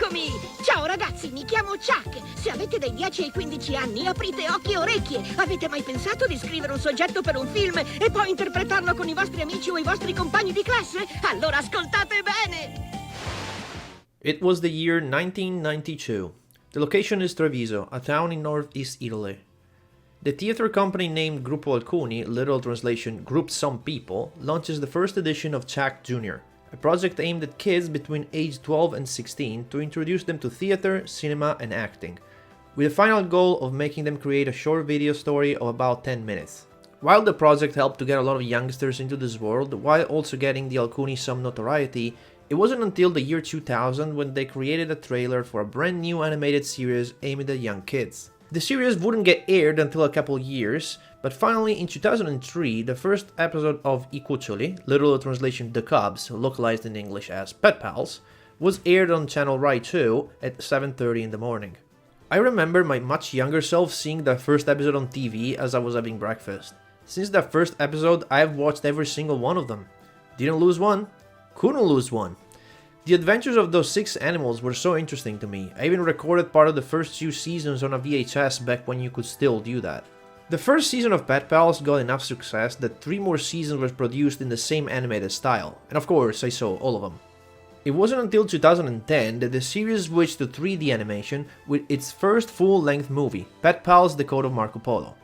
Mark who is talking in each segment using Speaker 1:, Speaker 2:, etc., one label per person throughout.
Speaker 1: Eccomi! Ciao ragazzi, mi chiamo Chuck. Se avete dai 10 ai 15 anni, aprite occhi e orecchie. Avete mai pensato di scrivere un soggetto per un film e poi interpretarlo con i vostri amici o i vostri compagni di classe? Allora ascoltate bene!
Speaker 2: It was the year 1992. The location is Treviso, a town in northeast Italy. The theater company named Gruppo Alcuni, literal translation Group Some People, launches the first edition of Chuck Jr., a project aimed at kids between age 12 and 16 to introduce them to theater, cinema, and acting, with the final goal of making them create a short video story of about 10 minutes. While the project helped to get a lot of youngsters into this world, while also getting the Alcuni some notoriety, it wasn't until the year 2000 when they created a trailer for a brand new animated series aimed at young kids. The series wouldn't get aired until a couple years, but finally in 2003, the first episode of I cuccioli, literal translation The Cubs, localized in English as Pet Pals, was aired on channel Rai 2 at 7:30 in the morning. I remember my much younger self seeing the first episode on TV as I was having breakfast. Since that first episode, I have watched every single one of them. Didn't lose one, couldn't lose one. The adventures of those 6 animals were so interesting to me. I even recorded part of the first 2 seasons on a VHS back when you could still do that. The first season of Pet Pals got enough success that 3 more seasons were produced in the same animated style, and of course I saw all of them. It wasn't until 2010 that the series switched to 3D animation with its first full-length movie, Pet Pals: The Code of Marco Polo.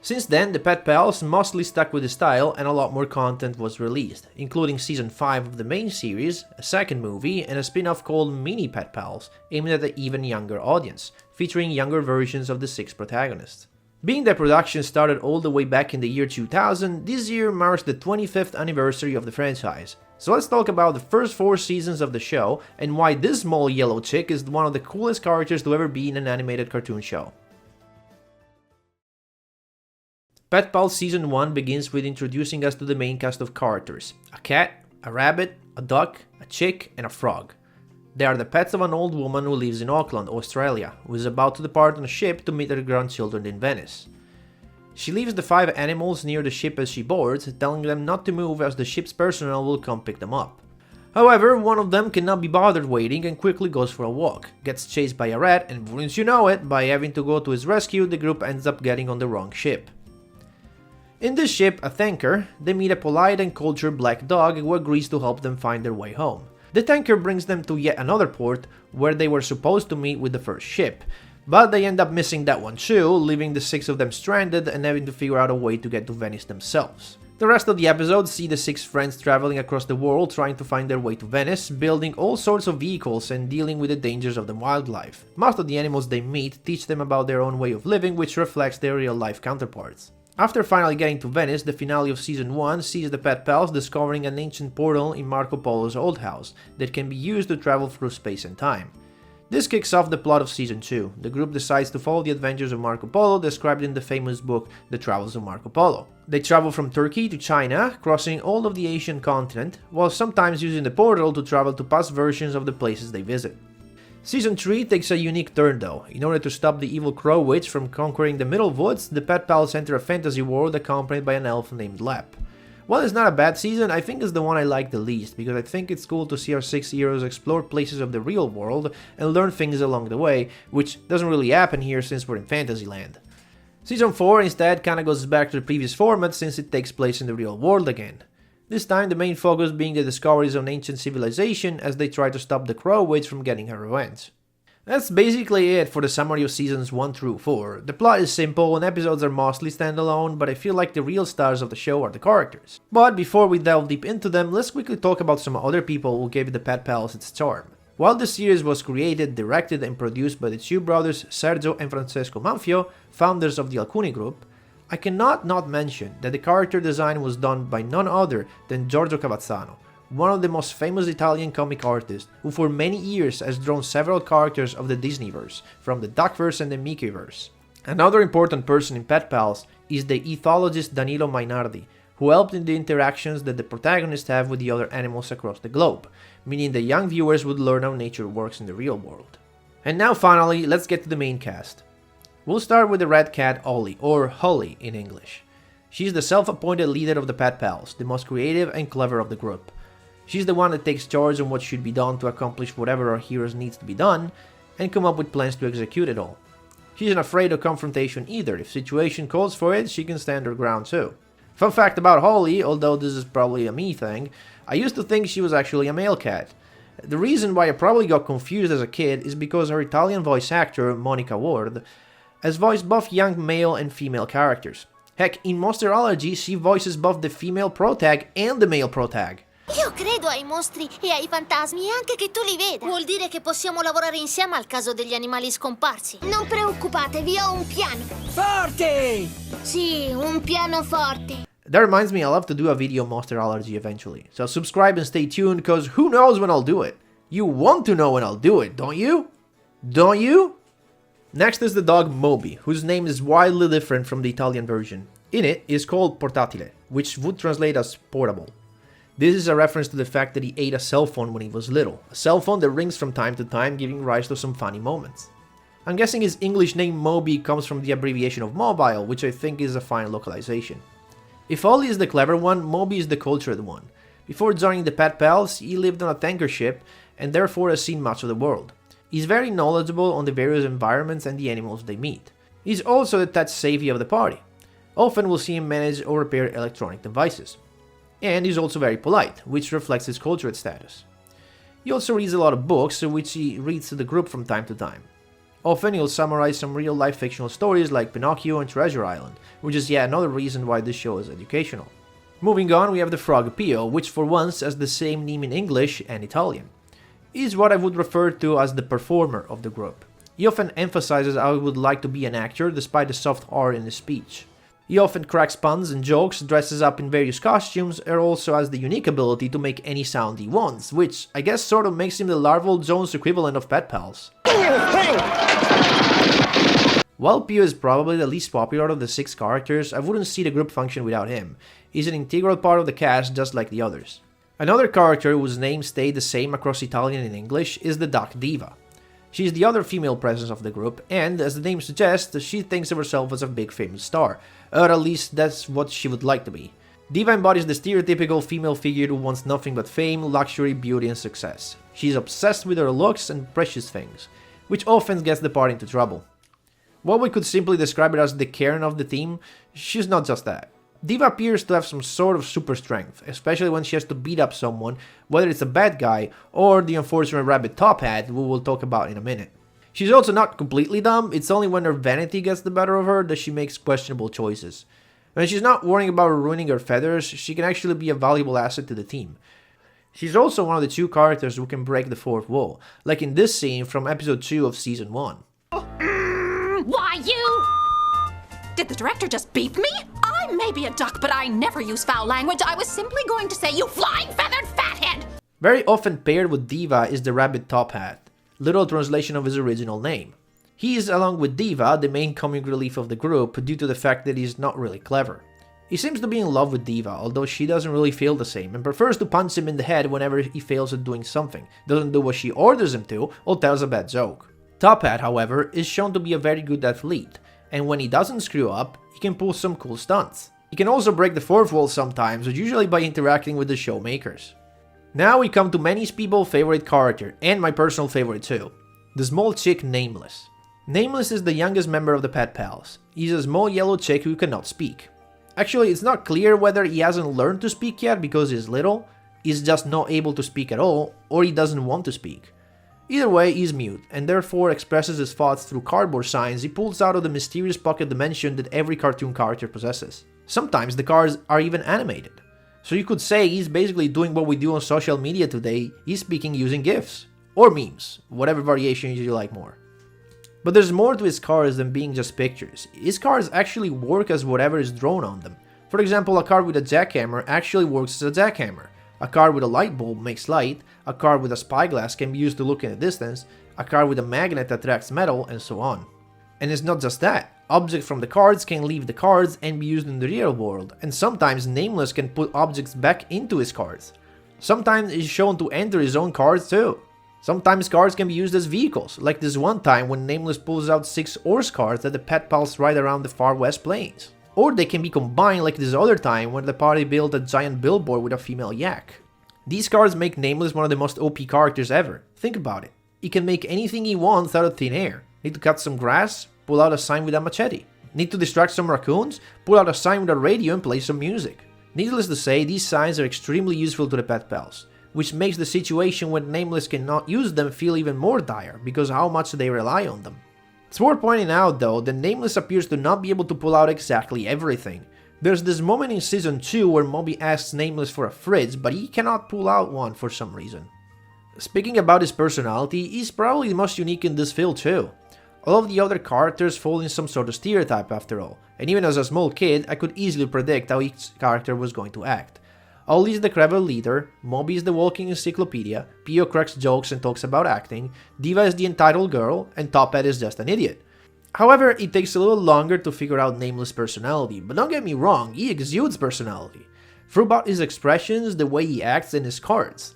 Speaker 2: Since then, the Pet Pals mostly stuck with the style and a lot more content was released, including Season 5 of the main series, a second movie, and a spin-off called Mini Pet Pals, aimed at an even younger audience, featuring younger versions of the 6 protagonists. Being that production started all the way back in the year 2000, this year marks the 25th anniversary of the franchise. So let's talk about the first 4 seasons of the show and why this small yellow chick is one of the coolest characters to ever be in an animated cartoon show. Pet Pals Season 1 begins with introducing us to the main cast of characters: a cat, a rabbit, a duck, a chick, and a frog. They are the pets of an old woman who lives in Auckland, Australia, who is about to depart on a ship to meet her grandchildren in Venice. She leaves the 5 animals near the ship as she boards, telling them not to move as the ship's personnel will come pick them up. However, one of them cannot be bothered waiting and quickly goes for a walk, gets chased by a rat, and wouldn't you know it, by having to go to his rescue, the group ends up getting on the wrong ship. In this ship, a tanker, they meet a polite and cultured black dog who agrees to help them find their way home. The tanker brings them to yet another port where they were supposed to meet with the first ship, but they end up missing that one too, leaving the 6 of them stranded and having to figure out a way to get to Venice themselves. The rest of the episode see the 6 friends traveling across the world trying to find their way to Venice, building all sorts of vehicles and dealing with the dangers of the wildlife. Most of the animals they meet teach them about their own way of living, which reflects their real-life counterparts. After finally getting to Venice, the finale of Season 1 sees the Pet Pals discovering an ancient portal in Marco Polo's old house that can be used to travel through space and time. This kicks off the plot of Season 2. The group decides to follow the adventures of Marco Polo described in the famous book The Travels of Marco Polo. They travel from Turkey to China, crossing all of the Asian continent, while sometimes using the portal to travel to past versions of the places they visit. Season 3 takes a unique turn though. In order to stop the evil Crow Witch from conquering the Middle Woods, the Pet Pals enter a fantasy world accompanied by an elf named Lep. While it's not a bad season, I think it's the one I like the least, because I think it's cool to see our 6 heroes explore places of the real world and learn things along the way, which doesn't really happen here since we're in Fantasyland. Season 4 instead kinda goes back to the previous format since it takes place in the real world again. This time the main focus being the discoveries of an ancient civilization as they try to stop the Crow Witch from getting her revenge. That's basically it for the summary of seasons 1 through 4. The plot is simple and episodes are mostly standalone, but I feel like the real stars of the show are the characters. But before we delve deep into them, let's quickly talk about some other people who gave the Pet Pals its charm. While the series was created, directed and produced by the 2 brothers Sergio and Francesco Manfio, founders of the Alcuni group, I cannot not mention that the character design was done by none other than Giorgio Cavazzano, one of the most famous Italian comic artists who for many years has drawn several characters of the Disneyverse, from the Duckverse and the Mickeyverse. Another important person in Pet Pals is the ethologist Danilo Mainardi, who helped in the interactions that the protagonists have with the other animals across the globe, meaning the young viewers would learn how nature works in the real world. And now finally, let's get to the main cast. We'll start with the red cat Ollie, or Holly in English. She's the self-appointed leader of the Pet Pals, the most creative and clever of the group. She's the one that takes charge on what should be done to accomplish whatever our heroes needs to be done, and come up with plans to execute it all. She isn't afraid of confrontation either. If situation calls for it, she can stand her ground too. Fun fact about Holly, although this is probably a me thing, I used to think she was actually a male cat. The reason why I probably got confused as a kid is because her Italian voice actor, Monica Ward, has voiced both young male and female characters. Heck, in Monsterology, she voices both the female protag and the male protag.
Speaker 3: Io credo ai mostri e ai fantasmi e anche che tu li veda. Vuol dire che possiamo lavorare insieme al caso degli animali scomparsi. Non preoccupatevi, ho un piano.
Speaker 4: Forte!
Speaker 3: Sì, un piano forte.
Speaker 2: That reminds me, I'll have to do a video on Monsterology eventually. So subscribe and stay tuned, cause who knows when I'll do it? You want to know when I'll do it, don't you? Don't you? Next is the dog Moby, whose name is wildly different from the Italian version. In it is called portatile, which would translate as portable. This is a reference to the fact that he ate a cell phone when he was little, a cell phone that rings from time to time, giving rise to some funny moments. I'm guessing his English name Moby comes from the abbreviation of mobile, which I think is a fine localization. If Ollie is the clever one, Moby is the cultured one. Before joining the Pet Pals, he lived on a tanker ship and therefore has seen much of the world. He's very knowledgeable on the various environments and the animals they meet. He's also the touch savvy of the party. Often we'll see him manage or repair electronic devices. And he's also very polite, which reflects his cultured status. He also reads a lot of books, which he reads to the group from time to time. Often he'll summarize some real-life fictional stories like Pinocchio and Treasure Island, which is yet another reason why this show is educational. Moving on, we have the frog Pio, which for once has the same name in English and Italian. He's what I would refer to as the performer of the group. He often emphasizes how he would like to be an actor despite the soft R in his speech. He often cracks puns and jokes, dresses up in various costumes, and also has the unique ability to make any sound he wants, which I guess sort of makes him the Larval Zone's equivalent of Pet Pals. While Pio is probably the least popular of the 6 characters, I wouldn't see the group function without him. He's an integral part of the cast just like the others. Another character whose name stayed the same across Italian and English is the Duck Diva. She's the other female presence of the group, and as the name suggests, she thinks of herself as a big famous star, or at least that's what she would like to be. Diva embodies the stereotypical female figure who wants nothing but fame, luxury, beauty and success. She's obsessed with her looks and precious things, which often gets the party into trouble. While we could simply describe her as the Karen of the team, she's not just that. Diva appears to have some sort of super strength, especially when she has to beat up someone, whether it's a bad guy or the unfortunate rabbit Top Hat, who we'll talk about in a minute. She's also not completely dumb, it's only when her vanity gets the better of her that she makes questionable choices. When she's not worrying about ruining her feathers, she can actually be a valuable asset to the team. She's also one of the 2 characters who can break the 4th wall, like in this scene from episode 2 of season 1.
Speaker 5: Why, you? Did the director just beep me? I may be a duck, but I never use foul language. I was simply going to say, you flying feathered fathead!
Speaker 2: Very often paired with Diva is the rabbit Top Hat, literal translation of his original name. He is, along with Diva, the main comic relief of the group due to the fact that he's not really clever. He seems to be in love with Diva, although she doesn't really feel the same, and prefers to punch him in the head whenever he fails at doing something, doesn't do what she orders him to, or tells a bad joke. Top Hat, however, is shown to be a very good athlete, and when he doesn't screw up, he can pull some cool stunts. He can also break the 4th wall sometimes, but usually by interacting with the show makers. Now we come to many people's favorite character, and my personal favorite too, the small chick Nameless. Nameless is the youngest member of the Pet Pals. He's a small yellow chick who cannot speak. Actually, it's not clear whether he hasn't learned to speak yet because he's little, he's just not able to speak at all, or he doesn't want to speak. Either way, he's mute, and therefore expresses his thoughts through cardboard signs he pulls out of the mysterious pocket dimension that every cartoon character possesses. Sometimes the cards are even animated. So you could say he's basically doing what we do on social media today, he's speaking using GIFs. Or memes, whatever variation you like more. But there's more to his cards than being just pictures. His cards actually work as whatever is drawn on them. For example, a card with a jackhammer actually works as a jackhammer. A card with a light bulb makes light, a card with a spyglass can be used to look in the distance, a card with a magnet attracts metal, and so on. And it's not just that. Objects from the cards can leave the cards and be used in the real world, and sometimes Nameless can put objects back into his cards. Sometimes he's shown to enter his own cards too. Sometimes cards can be used as vehicles, like this one time when Nameless pulls out 6 horse cards that the Pet Pals ride around the far west plains. Or they can be combined like this other time when the party built a giant billboard with a female yak. These cards make Nameless one of the most OP characters ever. Think about it. He can make anything he wants out of thin air. Need to cut some grass? Pull out a sign with a machete. Need to distract some raccoons? Pull out a sign with a radio and play some music. Needless to say, these signs are extremely useful to the pet pals, which makes the situation when Nameless cannot use them feel even more dire because of how much they rely on them. It's worth pointing out though that Nameless appears to not be able to pull out exactly everything. There's this moment in Season 2 where Moby asks Nameless for a fridge, but he cannot pull out one for some reason. Speaking about his personality, he's probably the most unique in this field too. All of the other characters fall in some sort of stereotype after all, and even as a small kid, I could easily predict how each character was going to act. Ollie is the clever leader, Moby is the walking encyclopedia, Pio cracks jokes and talks about acting, Diva is the entitled girl, and Top Hat is just an idiot. However, it takes a little longer to figure out Nameless' personality, but don't get me wrong, he exudes personality. Throughout his expressions, the way he acts, and his cards.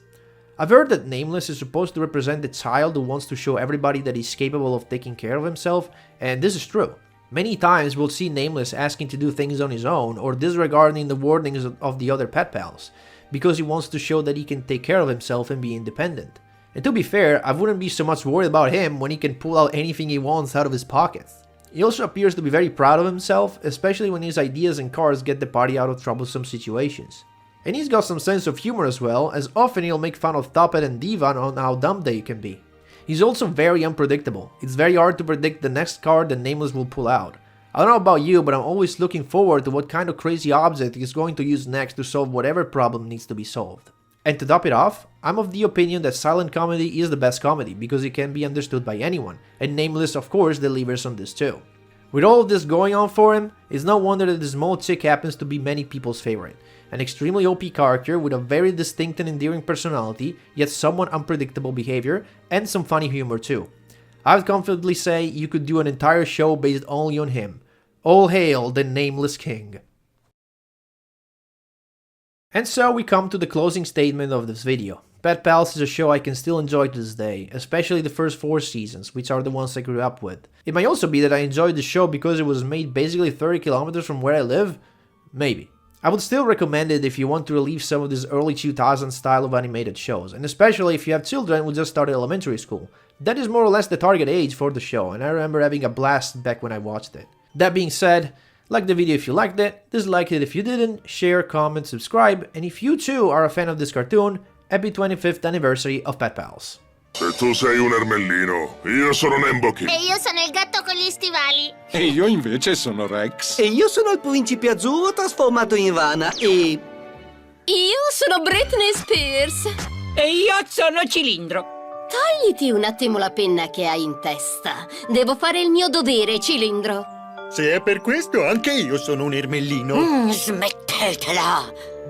Speaker 2: I've heard that Nameless is supposed to represent the child who wants to show everybody that he's capable of taking care of himself, and this is true. Many times we'll see Nameless asking to do things on his own or disregarding the warnings of the other pet pals, because he wants to show that he can take care of himself and be independent. And to be fair, I wouldn't be so much worried about him when he can pull out anything he wants out of his pockets. He also appears to be very proud of himself, especially when his ideas and cards get the party out of troublesome situations. And he's got some sense of humor as well, as often he'll make fun of Top Hat and Diva on how dumb they can be. He's also very unpredictable. It's very hard to predict the next card that Nameless will pull out. I don't know about you, but I'm always looking forward to what kind of crazy object he's going to use next to solve whatever problem needs to be solved. And to top it off, I'm of the opinion that silent comedy is the best comedy because it can be understood by anyone, and Nameless of course delivers on this too. With all of this going on for him, it's no wonder that the small chick happens to be many people's favorite. An extremely OP character with a very distinct and endearing personality, yet somewhat unpredictable behavior, and some funny humor too. I would confidently say you could do an entire show based only on him. All hail the Nameless King. And so we come to the closing statement of this video. Pet Pals is a show I can still enjoy to this day, especially the first 4 seasons, which are the ones I grew up with. It might also be that I enjoyed the show because it was made basically 30 kilometers from where I live? Maybe. I would still recommend it if you want to relive some of this early 2000s style of animated shows, and especially if you have children who just started elementary school. That is more or less the target age for the show, and I remember having a blast back when I watched it. That being said, like the video if you liked it, dislike it if you didn't, share, comment, subscribe, and if you too are a fan of this cartoon, happy 25th anniversary of Pet Pals.
Speaker 4: Se tu sei un ermellino, io sono Nemboki.
Speaker 3: E io sono il gatto con gli stivali.
Speaker 6: E io invece sono Rex.
Speaker 7: E io sono il principe azzurro trasformato in rana e...
Speaker 8: Io sono Britney Spears.
Speaker 1: E io sono Cilindro.
Speaker 8: Togliti un attimo la penna che hai in testa. Devo fare il mio dovere, Cilindro.
Speaker 7: Se è per questo, anche io sono un ermellino.
Speaker 8: Smettetela.